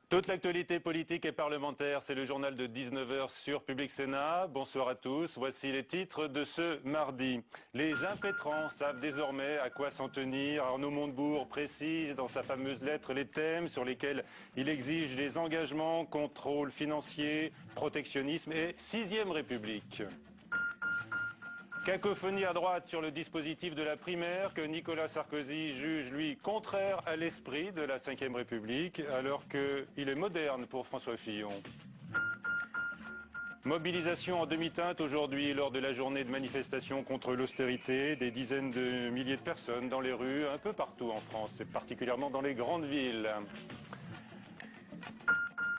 Toute l'actualité politique et parlementaire, c'est le journal de 19 h sur Public Sénat. Bonsoir à tous. Voici les titres de ce mardi. Les impétrants savent désormais à quoi s'en tenir. Arnaud Montebourg précise dans sa fameuse lettre les thèmes sur lesquels il exige des engagements, contrôle financier, protectionnisme et 6e République. Cacophonie à droite sur le dispositif de la primaire que Nicolas Sarkozy juge, lui, contraire à l'esprit de la Ve République, alors qu'il est moderne pour François Fillon. Mobilisation en demi-teinte aujourd'hui lors de la journée de manifestation contre l'austérité. Des dizaines de milliers de personnes dans les rues, un peu partout en France, et particulièrement dans les grandes villes.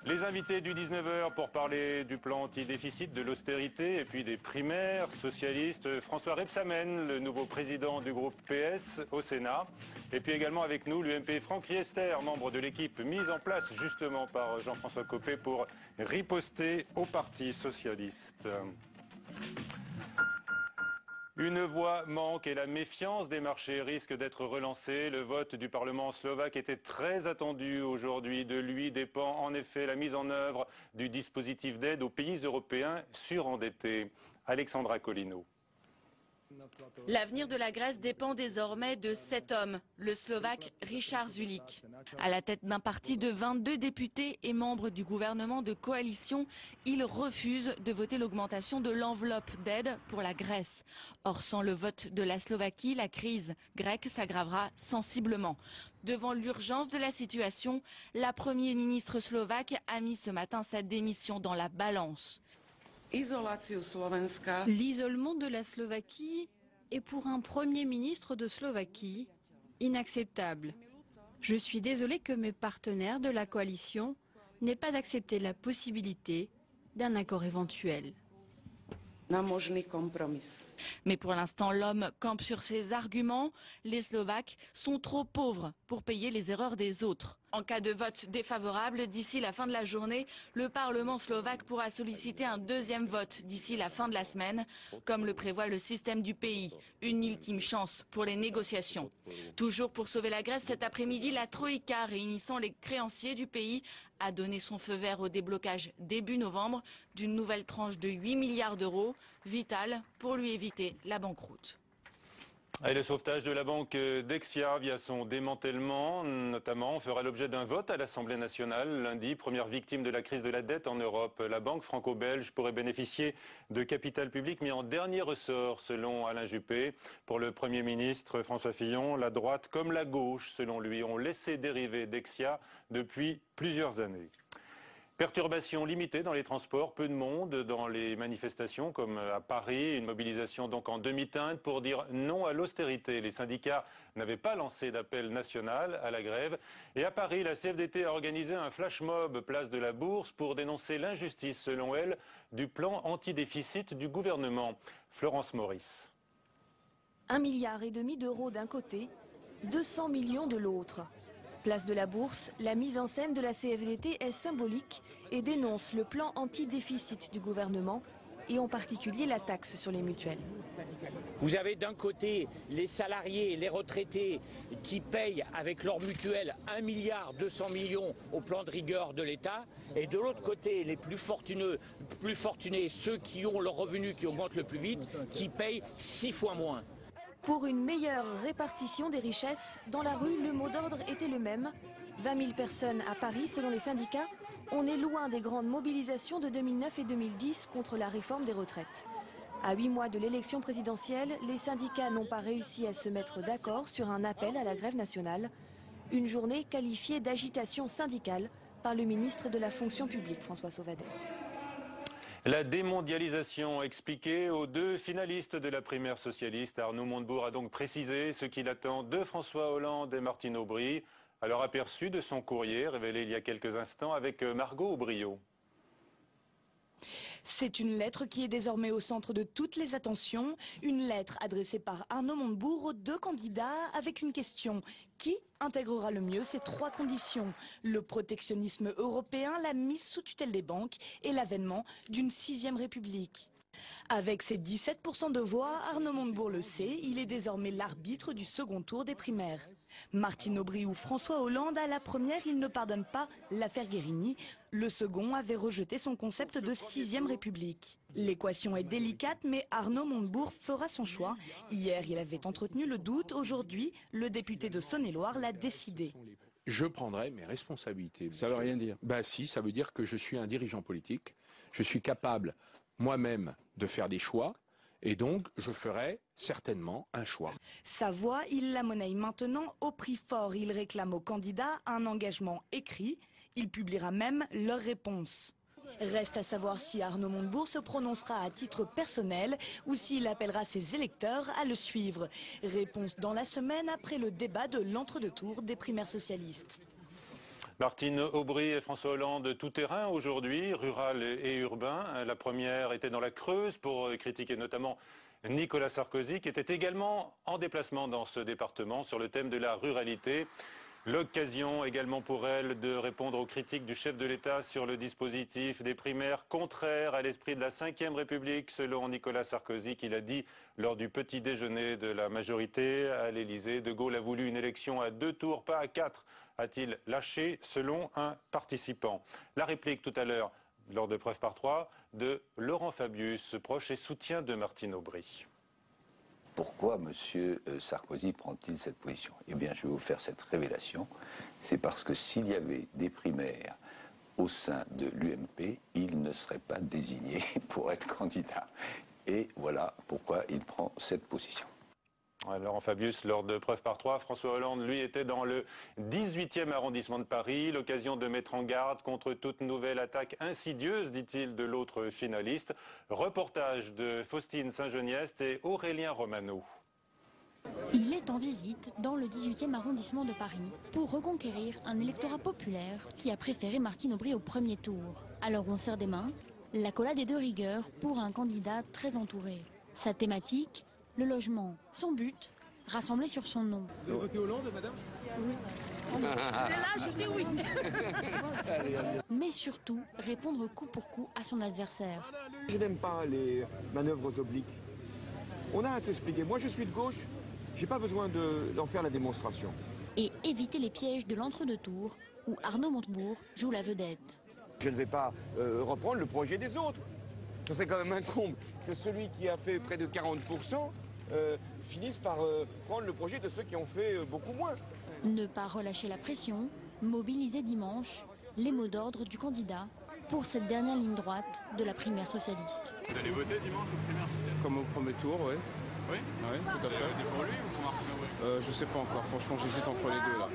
Les invités du 19 h pour parler du plan anti-déficit, de l'austérité et puis des primaires socialistes. François Rebsamen, le nouveau président du groupe PS au Sénat. Et puis également avec nous l'UMP Franck Riester, membre de l'équipe mise en place justement par Jean-François Copé pour riposter au Parti socialiste. Une voix manque et la méfiance des marchés risque d'être relancée. Le vote du Parlement slovaque était très attendu aujourd'hui. De lui dépend en effet la mise en œuvre du dispositif d'aide aux pays européens surendettés. Alexandra Colino. L'avenir de la Grèce dépend désormais de cet homme, le Slovaque Richard Sulik. À la tête d'un parti de 22 députés et membre du gouvernement de coalition, il refuse de voter l'augmentation de l'enveloppe d'aide pour la Grèce. Or, sans le vote de la Slovaquie, la crise grecque s'aggravera sensiblement. Devant l'urgence de la situation, la Première ministre slovaque a mis ce matin sa démission dans la balance. L'isolement de la Slovaquie est pour un Premier ministre de Slovaquie inacceptable. Je suis désolée que mes partenaires de la coalition n'aient pas accepté la possibilité d'un accord éventuel. Mais pour l'instant, l'homme campe sur ses arguments. Les Slovaques sont trop pauvres pour payer les erreurs des autres. En cas de vote défavorable, d'ici la fin de la journée, le Parlement slovaque pourra solliciter un deuxième vote d'ici la fin de la semaine, comme le prévoit le système du pays. Une ultime chance pour les négociations. Toujours pour sauver la Grèce, cet après-midi, la Troïka, réunissant les créanciers du pays, a donné son feu vert au déblocage début novembre d'une nouvelle tranche de 8 milliards d'euros, vitale pour lui éviter la banqueroute. Et le sauvetage de la banque Dexia via son démantèlement, notamment, fera l'objet d'un vote à l'Assemblée nationale lundi. Première victime de la crise de la dette en Europe. La banque franco-belge pourrait bénéficier de capital public mis en dernier ressort, selon Alain Juppé. Pour le Premier ministre François Fillon, la droite comme la gauche, selon lui, ont laissé dériver Dexia depuis plusieurs années. Perturbations limitées dans les transports, peu de monde dans les manifestations comme à Paris, une mobilisation donc en demi-teinte pour dire non à l'austérité. Les syndicats n'avaient pas lancé d'appel national à la grève. Et à Paris, la CFDT a organisé un flash mob place de la Bourse pour dénoncer l'injustice, selon elle, du plan anti-déficit du gouvernement. Florence Maurice. 1,5 milliard d'euros d'un côté, 200 millions de l'autre. Place de la Bourse, la mise en scène de la CFDT est symbolique et dénonce le plan anti-déficit du gouvernement et en particulier la taxe sur les mutuelles. Vous avez d'un côté les salariés, les retraités qui payent avec leur mutuelle 1,2 milliard au plan de rigueur de l'État, et de l'autre côté les plus fortunés, ceux qui ont leurs revenus qui augmentent le plus vite, qui payent 6 fois moins. Pour une meilleure répartition des richesses, dans la rue, le mot d'ordre était le même. 20 000 personnes à Paris, selon les syndicats. On est loin des grandes mobilisations de 2009 et 2010 contre la réforme des retraites. À 8 mois de l'élection présidentielle, les syndicats n'ont pas réussi à se mettre d'accord sur un appel à la grève nationale. Une journée qualifiée d'agitation syndicale par le ministre de la fonction publique, François Sauvadet. La démondialisation expliquée aux deux finalistes de la primaire socialiste. Arnaud Montebourg a donc précisé ce qu'il attend de François Hollande et Martine Aubry, à leur aperçu de son courrier révélé il y a quelques instants avec Margot Aubriot. C'est une lettre qui est désormais au centre de toutes les attentions. Une lettre adressée par Arnaud Montebourg aux deux candidats avec une question. Qui intégrera le mieux ces trois conditions? Le protectionnisme européen, la mise sous tutelle des banques et l'avènement d'une 6e République. Avec ses 17% de voix, Arnaud Montebourg le sait, il est désormais l'arbitre du second tour des primaires. Martine Aubry ou François Hollande, à la première, il ne pardonne pas l'affaire Guérini. Le second avait rejeté son concept de 6e République. L'équation est délicate, mais Arnaud Montebourg fera son choix. Hier, il avait entretenu le doute. Aujourd'hui, le député de Saône-et-Loire l'a décidé. Je prendrai mes responsabilités. Ça veut rien dire. Ben si, ça veut dire que je suis un dirigeant politique. Je suis capable moi-même de faire des choix et donc je ferai certainement un choix. Sa voix, il la monnaie maintenant au prix fort. Il réclame aux candidats un engagement écrit. Il publiera même leurs réponses. Reste à savoir si Arnaud Montebourg se prononcera à titre personnel ou s'il appellera ses électeurs à le suivre. Réponse dans la semaine après le débat de l'entre-deux-tours des primaires socialistes. Martine Aubry et François Hollande, tout terrain aujourd'hui, rural et urbain. La première était dans la Creuse pour critiquer notamment Nicolas Sarkozy, qui était également en déplacement dans ce département sur le thème de la ruralité. L'occasion également pour elle de répondre aux critiques du chef de l'État sur le dispositif des primaires contraire à l'esprit de la Ve République, selon Nicolas Sarkozy, qu'il a dit lors du petit déjeuner de la majorité à l'Élysée. De Gaulle a voulu une élection à 2 tours, pas à 4, a-t-il lâché selon un participant. La réplique tout à l'heure, lors de preuve par 3, de Laurent Fabius, proche et soutien de Martine Aubry. Pourquoi M. Sarkozy prend-il cette position? Eh bien, je vais vous faire cette révélation. C'est parce que s'il y avait des primaires au sein de l'UMP, il ne serait pas désigné pour être candidat. Et voilà pourquoi il prend cette position. Laurent Fabius, lors de preuve par 3, François Hollande, lui, était dans le 18e arrondissement de Paris. L'occasion de mettre en garde contre toute nouvelle attaque insidieuse, dit-il, de l'autre finaliste. Reportage de Faustine Saint-Geniest et Aurélien Romano. Il est en visite dans le 18e arrondissement de Paris pour reconquérir un électorat populaire qui a préféré Martine Aubry au premier tour. Alors on serre des mains, l'accolade est de rigueur pour un candidat très entouré. Sa thématique, le logement, son but, rassemblé sur son nom. Vous avez voté Hollande, madame? Oui. Là, je dis oui. Mais surtout, répondre coup pour coup à son adversaire. Je n'aime pas les manœuvres obliques. On a à s'expliquer. Moi, je suis de gauche, j'ai pas besoin d'en faire la démonstration. Et éviter les pièges de l'entre-deux-tours, où Arnaud Montebourg joue la vedette. Je ne vais pas reprendre le projet des autres. Ça, c'est quand même un comble que celui qui a fait près de 40% finisse par prendre le projet de ceux qui ont fait beaucoup moins. Ne pas relâcher la pression, mobiliser dimanche les mots d'ordre du candidat pour cette dernière ligne droite de la primaire socialiste. Vous allez voter dimanche aux primaires socialistes? Comme au premier tour, oui. Oui? Oui, tout à fait. Pour lui ou pour Martine Aubry? Je sais pas encore, franchement j'hésite entre les deux là.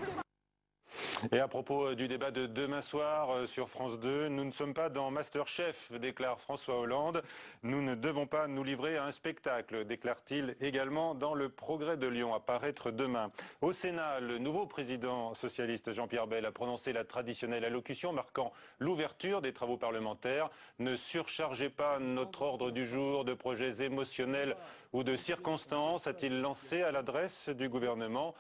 Et à propos du débat de demain soir sur France 2, nous ne sommes pas dans Masterchef, déclare François Hollande. Nous ne devons pas nous livrer à un spectacle, déclare-t-il également dans Le Progrès de Lyon, à paraître demain. Au Sénat, le nouveau président socialiste Jean-Pierre Bel a prononcé la traditionnelle allocution marquant l'ouverture des travaux parlementaires. Ne surchargez pas notre ordre du jour de projets émotionnels ou de circonstances, a-t-il lancé à l'adresse du gouvernement,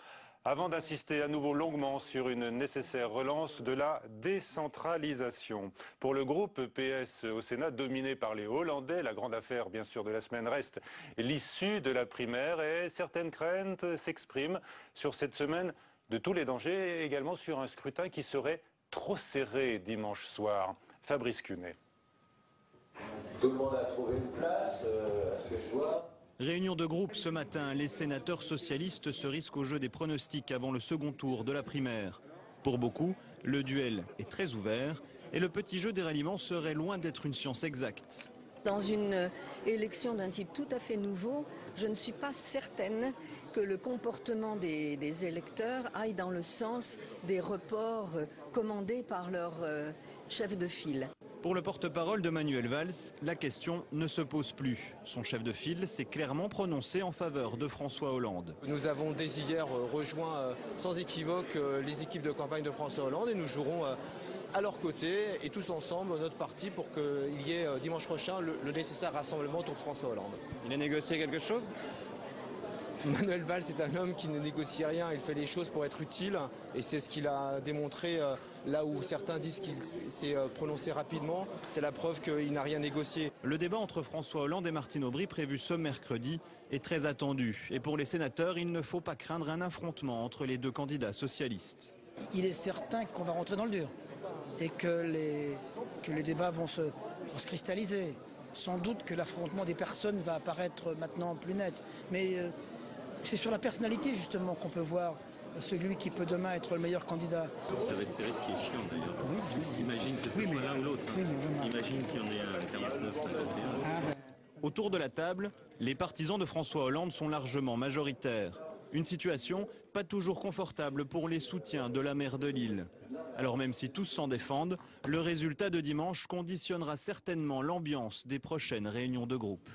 avant d'insister à nouveau longuement sur une nécessaire relance de la décentralisation. Pour le groupe PS au Sénat, dominé par les Hollandais, la grande affaire bien sûr de la semaine reste l'issue de la primaire et certaines craintes s'expriment sur cette semaine de tous les dangers et également sur un scrutin qui serait trop serré dimanche soir. Fabrice Cunet. Tout le monde a trouvé une place, à ce que je vois. Réunion de groupe ce matin, les sénateurs socialistes se risquent au jeu des pronostics avant le second tour de la primaire. Pour beaucoup, le duel est très ouvert et le petit jeu des ralliements serait loin d'être une science exacte. Dans une élection d'un type tout à fait nouveau, je ne suis pas certaine que le comportement des électeurs aille dans le sens des reports commandés par leur chef de file. Pour le porte-parole de Manuel Valls, la question ne se pose plus. Son chef de file s'est clairement prononcé en faveur de François Hollande. Nous avons dès hier rejoint sans équivoque les équipes de campagne de François Hollande et nous jouerons à leur côté et tous ensemble notre parti pour qu'il y ait dimanche prochain le nécessaire rassemblement autour de François Hollande. Il a négocié quelque chose? Manuel Valls est un homme qui ne négocie rien, il fait les choses pour être utile et c'est ce qu'il a démontré Là où certains disent qu'il s'est prononcé rapidement, c'est la preuve qu'il n'a rien négocié. Le débat entre François Hollande et Martine Aubry prévu ce mercredi est très attendu. Et pour les sénateurs, il ne faut pas craindre un affrontement entre les deux candidats socialistes. Il est certain qu'on va rentrer dans le dur et que les débats vont se cristalliser. Sans doute que l'affrontement des personnes va apparaître maintenant plus net. Mais c'est sur la personnalité justement qu'on peut voir celui qui peut demain être le meilleur candidat. Ça va être serré, ce qui est chiant d'ailleurs. Parce que s'imagine que ce soit l'un ou l'autre. Imagine qu'il y en ait un 49-51. Autour de la table, les partisans de François Hollande sont largement majoritaires. Une situation pas toujours confortable pour les soutiens de la maire de Lille. Alors même si tous s'en défendent, le résultat de dimanche conditionnera certainement l'ambiance des prochaines réunions de groupe.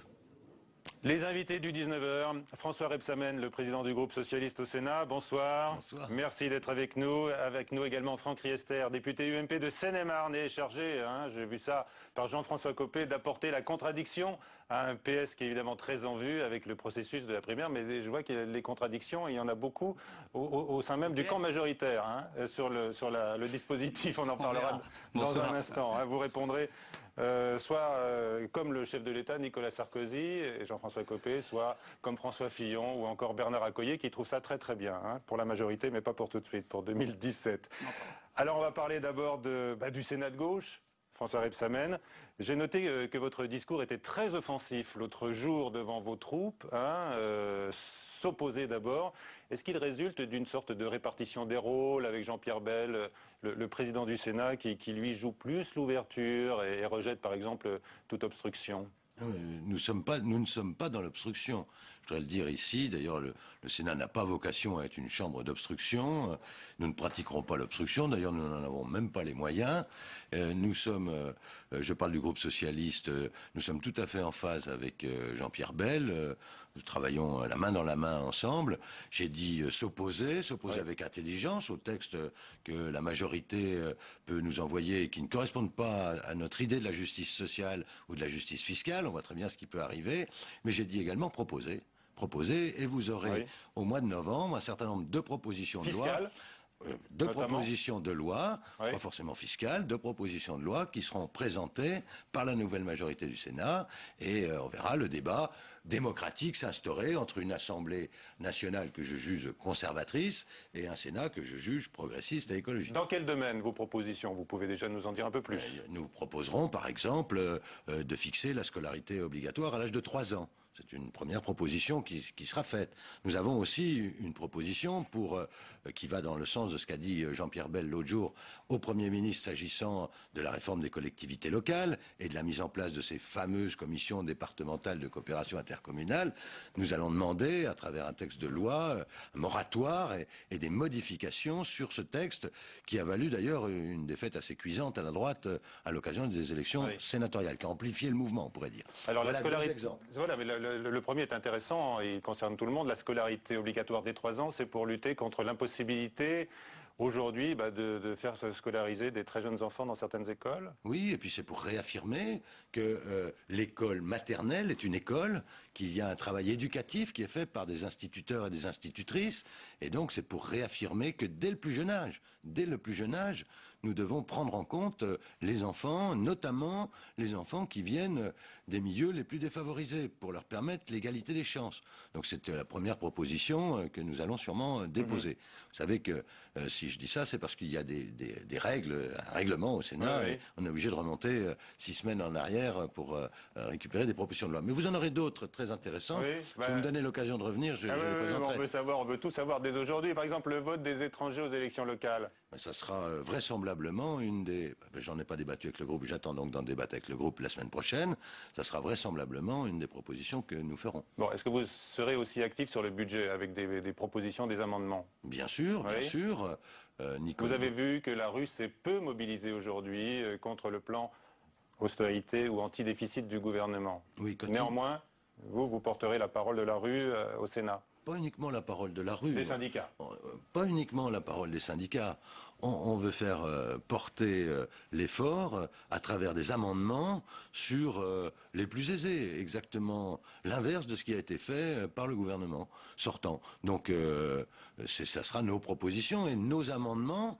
Les invités du 19h, François Rebsamen, le président du groupe socialiste au Sénat, bonsoir. Bonsoir. Merci d'être avec nous. Avec nous également Franck Riester, député UMP de Seine-et-Marne, et chargé, j'ai vu ça par Jean-François Copé, d'apporter la contradiction à un PS qui est évidemment très en vue avec le processus de la primaire, mais je vois qu'il y a les contradictions, il y en a beaucoup au sein même du camp majoritaire sur le dispositif, on en parlera dans un instant. Vous répondrez soit comme le chef de l'État Nicolas Sarkozy et Jean-François Copé, soit comme François Fillon ou encore Bernard Accoyer qui trouve ça très très bien pour la majorité mais pas pour tout de suite, pour 2017. Alors on va parler d'abord du Sénat de gauche. François Rebsamen, j'ai noté que votre discours était très offensif l'autre jour devant vos troupes, s'opposer d'abord. Est-ce qu'il résulte d'une sorte de répartition des rôles avec Jean-Pierre Bel, le président du Sénat, qui lui joue plus l'ouverture et rejette par exemple toute obstruction ? Nous ne sommes pas dans l'obstruction. Je voudrais le dire ici, d'ailleurs le Sénat n'a pas vocation à être une chambre d'obstruction. Nous ne pratiquerons pas l'obstruction, d'ailleurs nous n'en avons même pas les moyens. Nous sommes, je parle du groupe socialiste, nous sommes tout à fait en phase avec Jean-Pierre Bel. Nous travaillons la main dans la main ensemble. J'ai dit s'opposer avec intelligence au texte que la majorité peut nous envoyer et qui ne correspondent pas à notre idée de la justice sociale ou de la justice fiscale. On voit très bien ce qui peut arriver. Mais j'ai dit également proposer, et vous aurez au mois de novembre un certain nombre de propositions de loi. Propositions de loi, pas forcément fiscales, de propositions de loi qui seront présentées par la nouvelle majorité du Sénat et on verra le débat démocratique s'instaurer entre une Assemblée nationale que je juge conservatrice et un Sénat que je juge progressiste et écologiste. Dans quel domaine vos propositions? Vous pouvez déjà nous en dire un peu plus. Nous proposerons par exemple de fixer la scolarité obligatoire à l'âge de 3 ans. C'est une première proposition qui sera faite. Nous avons aussi une proposition qui va dans le sens de ce qu'a dit Jean-Pierre Bel l'autre jour au Premier ministre s'agissant de la réforme des collectivités locales et de la mise en place de ces fameuses commissions départementales de coopération intercommunale. Nous allons demander, à travers un texte de loi, un moratoire et des modifications sur ce texte qui a valu d'ailleurs une défaite assez cuisante à la droite à l'occasion des élections sénatoriales, qui a amplifié le mouvement, on pourrait dire. Alors voilà la scolarité, deux exemples. Voilà, mais le premier est intéressant, il concerne tout le monde. La scolarité obligatoire dès 3 ans, c'est pour lutter contre l'impossibilité aujourd'hui de faire se scolariser des très jeunes enfants dans certaines écoles. Oui, et puis c'est pour réaffirmer que l'école maternelle est une école, qu'il y a un travail éducatif qui est fait par des instituteurs et des institutrices, et donc c'est pour réaffirmer que dès le plus jeune âge, nous devons prendre en compte les enfants, notamment les enfants qui viennent des milieux les plus défavorisés, pour leur permettre l'égalité des chances. Donc c'est la première proposition que nous allons sûrement déposer. Vous savez que si je dis ça, c'est parce qu'il y a des règles, un règlement au Sénat, et on est obligé de remonter 6 semaines en arrière pour récupérer des propositions de loi. Mais vous en aurez d'autres très intéressantes. Je vais me donner l'occasion de revenir, je les présenterai. On veut tout savoir dès aujourd'hui. Par exemple, le vote des étrangers aux élections locales. Ça sera vraisemblablement une des... J'en ai pas débattu avec le groupe, j'attends donc d'en débattre avec le groupe la semaine prochaine. Ça sera vraisemblablement une des propositions que nous ferons. Bon, est-ce que vous serez aussi actif sur le budget avec des propositions, des amendements? Bien sûr, bien sûr. Vous avez vu que la rue s'est peu mobilisée aujourd'hui contre le plan austérité ou anti-déficit du gouvernement. Oui, néanmoins, vous porterez la parole de la rue au Sénat. Pas uniquement la parole de la rue. Des syndicats. Pas uniquement la parole des syndicats. On veut faire porter l'effort à travers des amendements sur les plus aisés, exactement l'inverse de ce qui a été fait par le gouvernement sortant. Donc ça sera nos propositions et nos amendements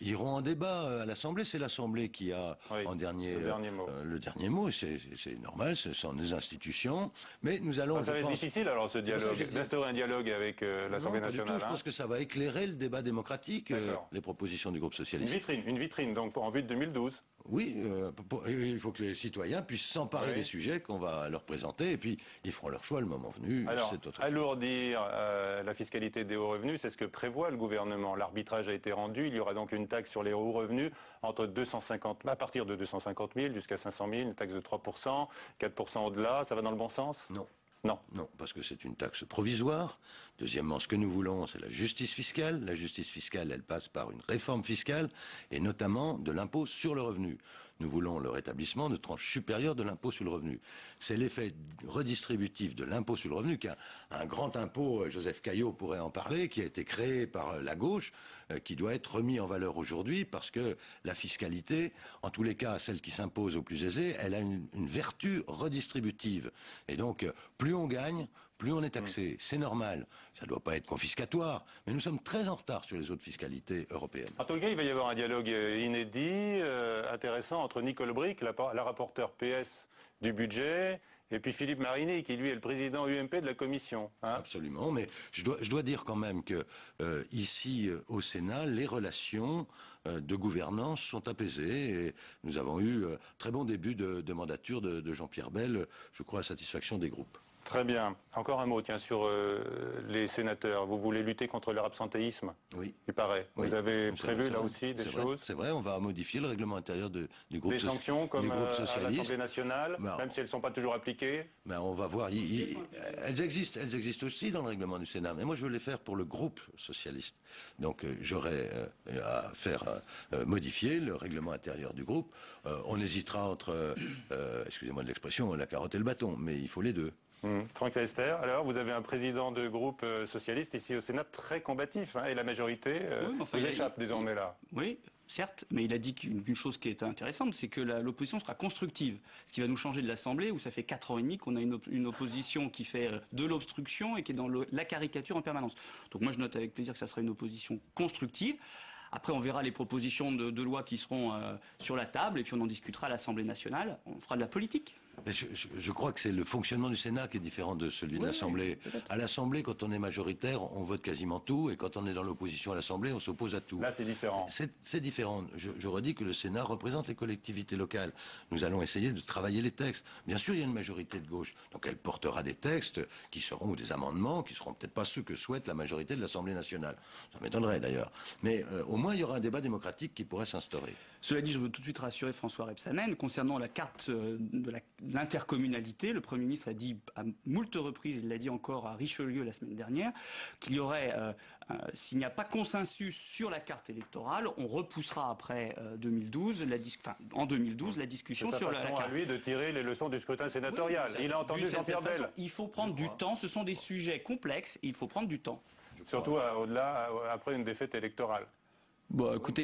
iront en débat à l'Assemblée. C'est l'Assemblée qui a en dernier, le dernier mot. C'est normal, ce sont des institutions. Mais nous allons... Ça va être difficile alors ce dialogue, d'instaurer un dialogue avec l'Assemblée nationale. Je pense que ça va éclairer le débat démocratique, les propositions du groupe socialiste. Une vitrine donc en vue de 2012. Oui, il faut que les citoyens puissent s'emparer des sujets qu'on va leur présenter et puis ils feront leur choix le moment venu. Alors, alourdir la fiscalité des hauts revenus, c'est ce que prévoit le gouvernement. L'arbitrage a été rendu, il y aura donc une taxe sur les hauts revenus à partir de 250 000 jusqu'à 500 000, une taxe de 3%, 4% au-delà, ça va dans le bon sens? Non. Non. Non, parce que c'est une taxe provisoire. Deuxièmement, ce que nous voulons, c'est la justice fiscale. La justice fiscale, elle passe par une réforme fiscale, et notamment de l'impôt sur le revenu. Nous voulons le rétablissement de tranches supérieures de l'impôt sur le revenu. C'est l'effet redistributif de l'impôt sur le revenu, qui a un grand impôt, Joseph Caillot pourrait en parler, qui a été créé par la gauche, qui doit être remis en valeur aujourd'hui, parce que la fiscalité, en tous les cas, celle qui s'impose aux plus aisés, elle a une vertu redistributive. Et donc, plus on gagne, plus on est taxé. C'est normal. Ça ne doit pas être confiscatoire. Mais nous sommes très en retard sur les autres fiscalités européennes. En tout cas, il va y avoir un dialogue inédit, intéressant, entre Nicole Bricq, la rapporteure PS du budget, et puis Philippe Marini, qui lui est le président UMP de la Commission. Absolument, mais je dois dire quand même que ici au Sénat, les relations de gouvernance sont apaisées. Et nous avons eu très bon début de mandature de Jean-Pierre Bel, je crois à satisfaction des groupes. Très bien. Encore un mot, tiens, sur les sénateurs. Vous voulez lutter contre leur absentéisme? Oui. Il paraît. Oui. Vous avez prévu là aussi des choses? C'est vrai, on va modifier le règlement intérieur du groupe socialiste. Des sanctions comme à l'Assemblée nationale, même si elles ne sont pas toujours appliquées? On va voir. Elles existent aussi dans le règlement du Sénat. Mais moi, je veux les faire pour le groupe socialiste. Donc, j'aurai à faire modifier le règlement intérieur du groupe. On hésitera entre, excusez-moi de l'expression, la carotte et le bâton. Mais il faut les deux. Franck Riester, alors vous avez un président de groupe socialiste ici au Sénat très combatif, et la majorité vous échappe désormais là. Oui, certes, mais il a dit qu'une chose qui est intéressante, c'est que l'opposition sera constructive, ce qui va nous changer de l'Assemblée, où ça fait 4 ans et demi qu'on a une opposition qui fait de l'obstruction et qui est dans la caricature en permanence. Donc moi je note avec plaisir que ça sera une opposition constructive. Après, on verra les propositions de loi qui seront sur la table, et puis on en discutera à l'Assemblée nationale. On fera de la politique. Je crois que c'est le fonctionnement du Sénat qui est différent de celui de l'Assemblée. À l'Assemblée, quand on est majoritaire, on vote quasiment tout, et quand on est dans l'opposition à l'Assemblée, on s'oppose à tout. Là, c'est différent. C'est différent. Je redis que le Sénat représente les collectivités locales. Nous allons essayer de travailler les textes. Bien sûr, il y a une majorité de gauche, donc elle portera des textes qui seront, ou des amendements, qui seront peut-être pas ceux que souhaite la majorité de l'Assemblée nationale. Ça m'étonnerait d'ailleurs. Mais au moins, il y aura un débat démocratique qui pourrait s'instaurer. Cela dit, je veux tout de suite rassurer François Rebsamen concernant la carte de l'intercommunalité. Le Premier ministre a dit à moult reprises, il l'a dit encore à Richelieu la semaine dernière, qu'il y aurait, s'il n'y a pas consensus sur la carte électorale, on repoussera après 2012, en 2012, la discussion sur la carte. C'est sa façon à lui de tirer les leçons du scrutin sénatorial. Il a entendu Jean-Pierre Bel. Il faut prendre du temps, ce sont des sujets complexes, et il faut prendre du temps. Surtout au-delà, après une défaite électorale. Bon, écoutez,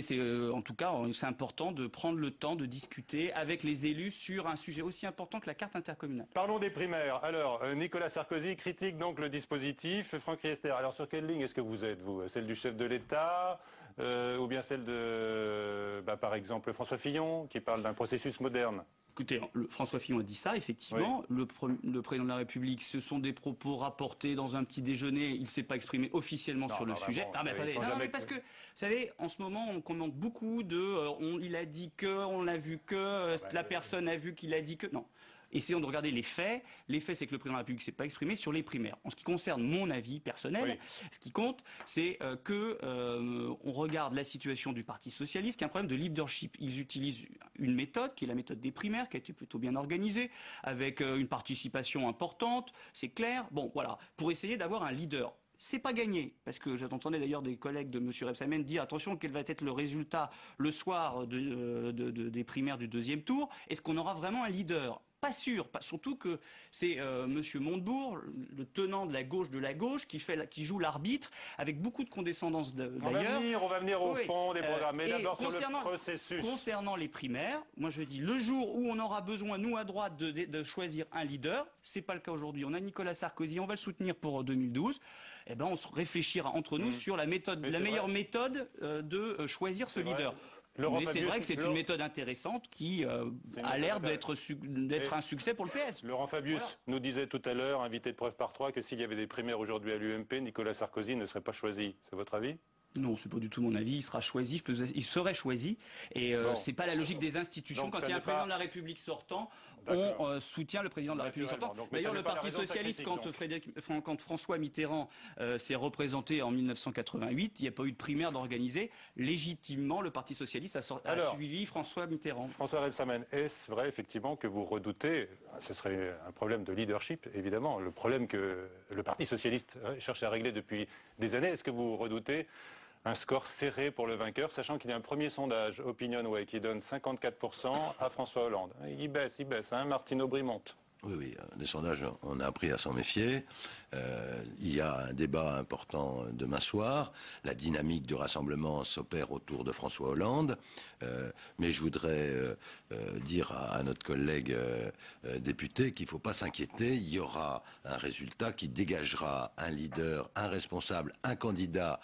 en tout cas, c'est important de prendre le temps de discuter avec les élus sur un sujet aussi important que la carte intercommunale. Parlons des primaires. Alors, Nicolas Sarkozy critique donc le dispositif. Franck Riester, alors sur quelle ligne est-ce que vous êtes, vous? Celle du chef de l'État ou bien celle de, par exemple, François Fillon, qui parle d'un processus moderne? Écoutez, François Fillon a dit ça, effectivement. Oui. Le président de la République, ce sont des propos rapportés dans un petit déjeuner. Il ne s'est pas exprimé officiellement sur le sujet. Mais attendez, mais parce que, vous savez, en ce moment, on commente beaucoup il a dit que, on l'a vu que, la personne a vu qu'il a dit que. Non. Essayons de regarder les faits. Les faits, c'est que le président de la République ne s'est pas exprimé sur les primaires. En ce qui concerne mon avis personnel, ce qui compte, c'est on regarde la situation du Parti socialiste, qui a un problème de leadership. Ils utilisent une méthode, qui est la méthode des primaires, qui a été plutôt bien organisée, avec une participation importante, c'est clair. Bon, voilà, pour essayer d'avoir un leader. C'est pas gagné, parce que j'entendais d'ailleurs des collègues de M. Rebsamen dire attention, quel va être le résultat le soir des primaires du deuxième tour. Est-ce qu'on aura vraiment un leader ? pas sûr, surtout que c'est Monsieur Montebourg, le tenant de la gauche qui joue l'arbitre, avec beaucoup de condescendance d'ailleurs. On va venir au fond des programmes, mais d'abord sur le processus. Concernant les primaires, moi je dis, le jour où on aura besoin, nous à droite, de choisir un leader, c'est pas le cas aujourd'hui. On a Nicolas Sarkozy, on va le soutenir pour 2012. Eh ben, on se réfléchira entre nous sur la meilleure méthode de choisir ce leader. Mais c'est vrai que c'est une méthode intéressante qui a l'air d'être un succès pour le PS. Laurent Fabius nous disait tout à l'heure, invité de preuve par 3, que s'il y avait des primaires aujourd'hui à l'UMP, Nicolas Sarkozy ne serait pas choisi. C'est votre avis ? Non, c'est pas du tout mon avis. Il sera choisi, il serait choisi. Et c'est pas la logique des institutions. Donc, quand il y a un président de la République sortant, on soutient le président de la République sortant. D'ailleurs, le Parti socialiste, quand François Mitterrand s'est représenté en 1988, il n'y a pas eu de primaire d'organiser. Légitimement, le Parti socialiste a suivi François Mitterrand. François Rebsamen, est-ce vrai effectivement que vous redoutez, ce serait un problème de leadership évidemment, le problème que le Parti socialiste cherche à régler depuis des années, est-ce que vous redoutez un score serré pour le vainqueur, sachant qu'il y a un premier sondage Opinionway qui donne 54% à François Hollande. Il baisse, hein, Martine Aubry monte. Oui, les sondages, on a appris à s'en méfier. Il y a un débat important demain soir. La dynamique du rassemblement s'opère autour de François Hollande. Mais je voudrais dire à notre collègue député qu'il ne faut pas s'inquiéter. Il y aura un résultat qui dégagera un leader, un responsable, un candidat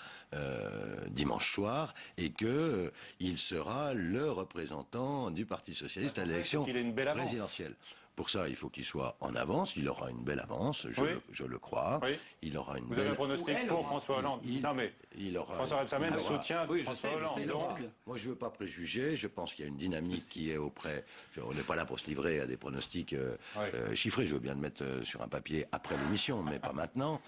dimanche soir et qu'il sera le représentant du Parti socialiste à l'élection présidentielle. Pour ça, il faut qu'il soit en avance. Il aura une belle avance, je le crois. Oui. Il aura une Vous avez un pronostic pour François Hollande. Non mais François Rebsamen soutient François Hollande. Moi, je ne veux pas préjuger. Je pense qu'il y a une dynamique qui est auprès. On n'est pas là pour se livrer à des pronostics chiffrés. Je veux bien le mettre sur un papier après l'émission, mais pas maintenant.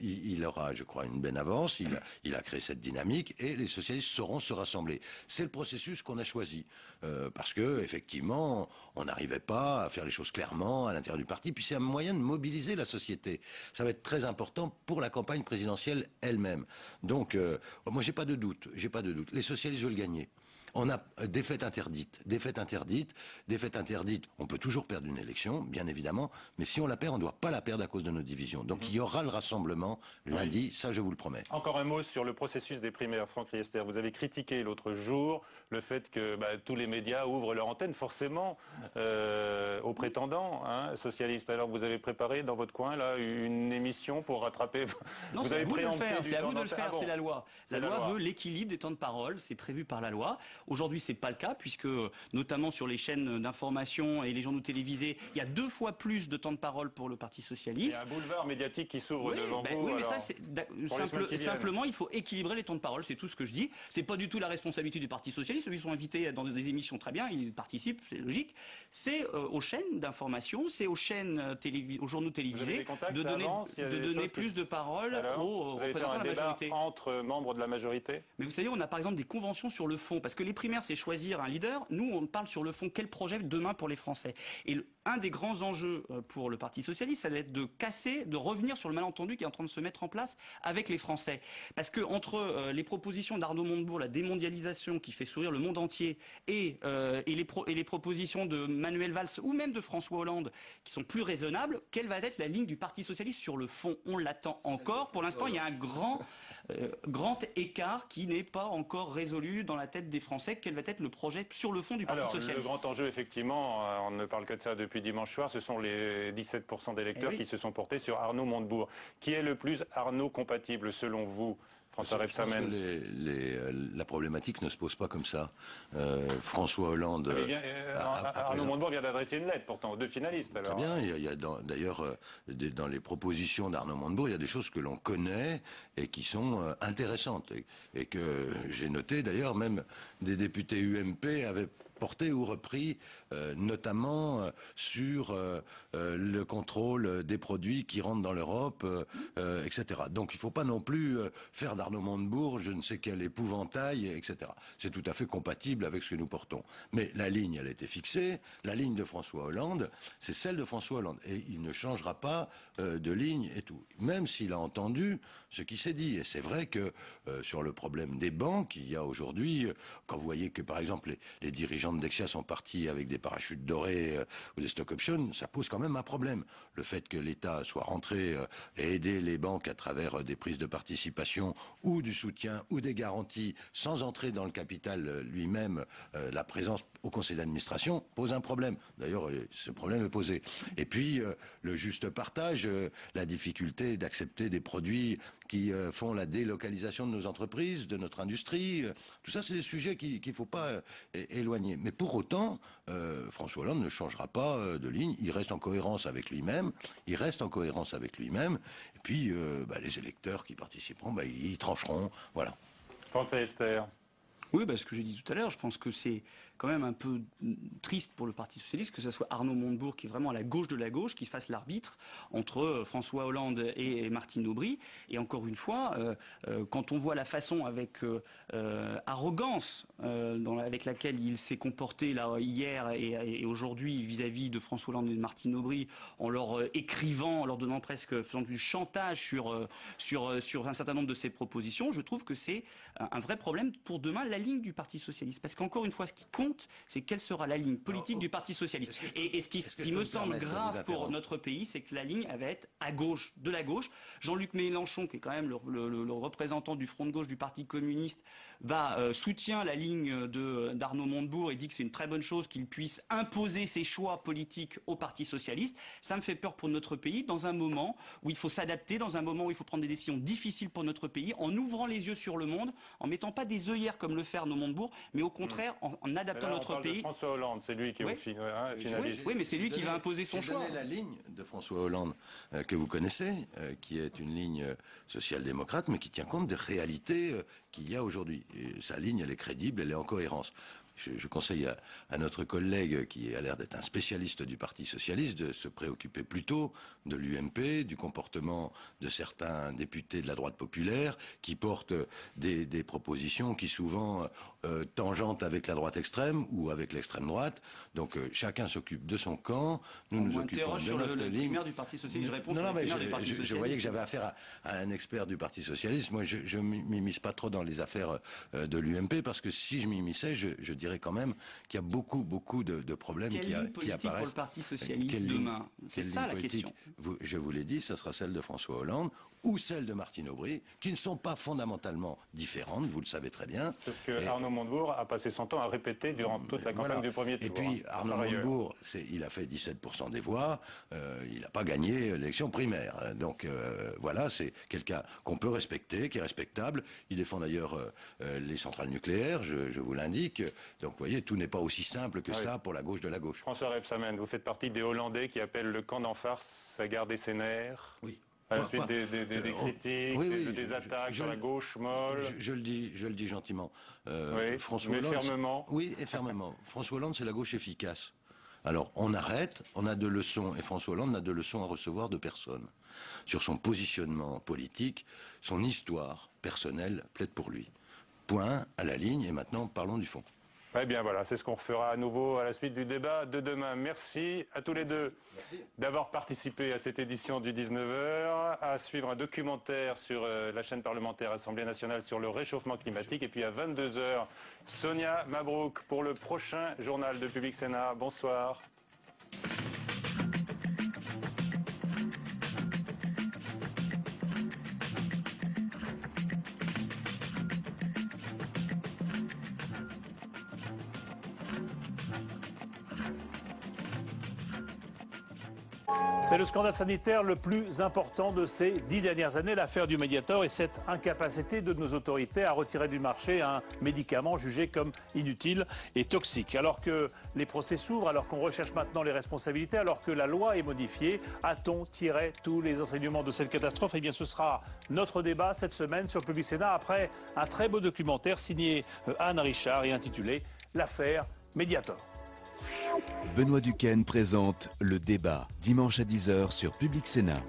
Il aura, je crois, une belle avance. Il a créé cette dynamique et les socialistes sauront se rassembler. C'est le processus qu'on a choisi parce que effectivement, on n'arrivait pas à faire les choses clairement à l'intérieur du parti. Puis c'est un moyen de mobiliser la société. Ça va être très important pour la campagne présidentielle elle-même. Donc, moi, j'ai pas de doute. Les socialistes veulent gagner. On a défaite interdite. On peut toujours perdre une élection, bien évidemment, mais si on la perd, on ne doit pas la perdre à cause de nos divisions. Donc il y aura le rassemblement lundi, ça je vous le promets. Encore un mot sur le processus des primaires, Franck Riester. Vous avez critiqué l'autre jour le fait que tous les médias ouvrent leur antenne forcément aux prétendants socialistes. Alors vous avez préparé dans votre coin là une émission pour rattraper. Non, c'est à vous de le faire. C'est à vous de le faire. C'est la loi. La loi veut l'équilibre des temps de parole. C'est prévu par la loi. Aujourd'hui, c'est pas le cas puisque, notamment sur les chaînes d'information et les journaux télévisés, il y a 2 fois plus de temps de parole pour le Parti socialiste. Il y a un boulevard médiatique qui s'ouvre devant vous. Oui, mais ça, simplement, il faut équilibrer les temps de parole. C'est tout ce que je dis. C'est pas du tout la responsabilité du Parti socialiste. Ils sont invités dans des émissions très bien, ils participent, c'est logique. C'est aux chaînes d'information, c'est aux journaux télévisés de donner plus de parole aux représentants de la majorité. Entre membres de la majorité. Mais vous savez, on a par exemple des conventions sur le fond, parce que les primaires, c'est choisir un leader. Nous, on parle sur le fond, quel projet demain pour les Français. Et un des grands enjeux pour le Parti socialiste, ça va être de revenir sur le malentendu qui est en train de se mettre en place avec les Français. Parce que entre les propositions d'Arnaud Montebourg, la démondialisation qui fait sourire le monde entier, et les propositions de Manuel Valls ou même de François Hollande, qui sont plus raisonnables, quelle va être la ligne du Parti socialiste sur le fond? On l'attend encore. Pour l'instant, il y a un grand écart qui n'est pas encore résolu dans la tête des Français. Quel va être le projet sur le fond du Parti socialiste? Le grand enjeu, effectivement, on ne parle que de ça depuis dimanche soir, ce sont les 17% d'électeurs qui se sont portés sur Arnaud Montebourg. Qui est le plus Arnaud compatible, selon vous, François Rebsamen? Je pense que la problématique ne se pose pas comme ça. François Hollande... Arnaud Montebourg vient d'adresser une lettre, pourtant, aux 2 finalistes. Alors. Très bien. Il y a d'ailleurs, dans les propositions d'Arnaud Montebourg, il y a des choses que l'on connaît et qui sont intéressantes. Et que j'ai noté, d'ailleurs, même des députés UMP avaient porté ou repris, notamment sur le contrôle des produits qui rentrent dans l'Europe, etc. Donc il ne faut pas non plus faire d'Arnaud Montebourg je ne sais quel épouvantail, etc. C'est tout à fait compatible avec ce que nous portons. Mais la ligne, elle a été fixée. La ligne de François Hollande, c'est celle de François Hollande. Et il ne changera pas de ligne et tout. Même s'il a entendu ce qui s'est dit. Et c'est vrai que sur le problème des banques, il y a aujourd'hui, quand vous voyez que par exemple les dirigeants dirigeants de Dexia sont partis avec des parachutes dorés ou des stock options, ça pose quand même un problème. Le fait que l'État soit rentré et aider les banques à travers des prises de participation ou du soutien ou des garanties sans entrer dans le capital lui-même, la présence au conseil d'administration pose un problème. D'ailleurs, ce problème est posé. Et puis, le juste partage, la difficulté d'accepter des produits qui font la délocalisation de nos entreprises, de notre industrie. Tout ça, c'est des sujets qu'il ne faut pas éloigner. Mais pour autant, François Hollande ne changera pas de ligne. Il reste en cohérence avec lui-même. Et puis, les électeurs qui participeront, ils trancheront. Voilà. Franck Riester. Oui, ce que j'ai dit tout à l'heure, je pense que c'est quand même un peu triste pour le Parti socialiste que ce soit Arnaud Montebourg, qui est vraiment à la gauche de la gauche, qui fasse l'arbitre entre François Hollande et Martine Aubry. Et encore une fois, quand on voit la façon avec arrogance avec laquelle il s'est comporté là, hier et aujourd'hui vis-à-vis de François Hollande et de Martine Aubry, en leur écrivant, en leur donnant presque, faisant du chantage sur un certain nombre de ses propositions, je trouve que c'est un vrai problème pour demain, la ligne du Parti socialiste. Parce qu'encore une fois, ce qui compte, c'est quelle sera la ligne politique du Parti socialiste. Et ce qui me semble grave pour notre pays, c'est que la ligne va être à gauche, de la gauche. Jean-Luc Mélenchon, qui est quand même le représentant du front de gauche du Parti communiste, soutient la ligne d'Arnaud Montebourg et dit que c'est une très bonne chose qu'il puisse imposer ses choix politiques au Parti socialiste. Ça me fait peur pour notre pays, dans un moment où il faut s'adapter, dans un moment où il faut prendre des décisions difficiles pour notre pays, en ouvrant les yeux sur le monde, en mettant pas des œillères comme le fait Arnaud Montebourg, mais au contraire en adaptant notre pays. De François Hollande, c'est lui qui est finaliste. Oui, mais c'est lui qui va imposer son choix. La ligne de François Hollande que vous connaissez, qui est une ligne social-démocrate, mais qui tient compte des réalités qu'il y a aujourd'hui. Sa ligne, elle est crédible, elle est en cohérence. Je conseille à notre collègue, qui a l'air d'être un spécialiste du Parti socialiste, de se préoccuper plutôt de l'UMP, du comportement de certains députés de la droite populaire, qui portent des propositions qui souvent tangentes avec la droite extrême ou avec l'extrême droite. Donc chacun s'occupe de son camp. Nous nous occupons de notre ligne. Primaire du Parti socialiste. Je réponds sur le primaire du Parti socialiste. Je voyais que j'avais affaire à un expert du Parti socialiste. Moi, je ne m'immisce pas trop dans les affaires de l'UMP, parce que si je m'immisçais, je dirais quand même qu'il y a beaucoup de problèmes qui apparaissent. Pour le Parti socialiste demain, c'est ça la question. Je vous l'ai dit, ce sera celle de François Hollande ou celle de Martine Aubry, qui ne sont pas fondamentalement différentes, vous le savez très bien. C'est ce que Arnaud Montebourg a passé son temps à répéter durant toute la campagne du premier tour. Et puis Arnaud Montebourg, il a fait 17% des voix, il n'a pas gagné l'élection primaire. Donc voilà, c'est quelqu'un qu'on peut respecter, qui est respectable. Il défend d'ailleurs les centrales nucléaires, je vous l'indique. Donc vous voyez, tout n'est pas aussi simple que cela pour la gauche de la gauche. François Rebsamen, vous faites partie des Hollandais qui appellent le camp d'en farce à garder ses nerfs. Oui. À la suite des critiques, des attaques sur la gauche molle. Je le dis gentiment. François Hollande, fermement. Oui, et fermement. François Hollande, c'est la gauche efficace. Alors, on arrête, on a de leçons, et François Hollande n'a de leçons à recevoir de personne. Sur son positionnement politique, son histoire personnelle plaide pour lui. Point à la ligne, et maintenant, parlons du fond. Eh bien voilà, c'est ce qu'on fera à nouveau à la suite du débat de demain. Merci à tous les deux d'avoir participé à cette édition du 19h. À suivre un documentaire sur la chaîne parlementaire Assemblée nationale sur le réchauffement climatique. Et puis à 22h, Sonia Mabrouk pour le prochain journal de Public Sénat. Bonsoir. C'est le scandale sanitaire le plus important de ces 10 dernières années, l'affaire du Mediator et cette incapacité de nos autorités à retirer du marché un médicament jugé comme inutile et toxique. Alors que les procès s'ouvrent, alors qu'on recherche maintenant les responsabilités, alors que la loi est modifiée, a-t-on tiré tous les enseignements de cette catastrophe? Eh bien, ce sera notre débat cette semaine sur Public Sénat après un très beau documentaire signé Anne Richard et intitulé « L'affaire Mediator ». Benoît Duquesne présente Le Débat, dimanche à 10h sur Public Sénat.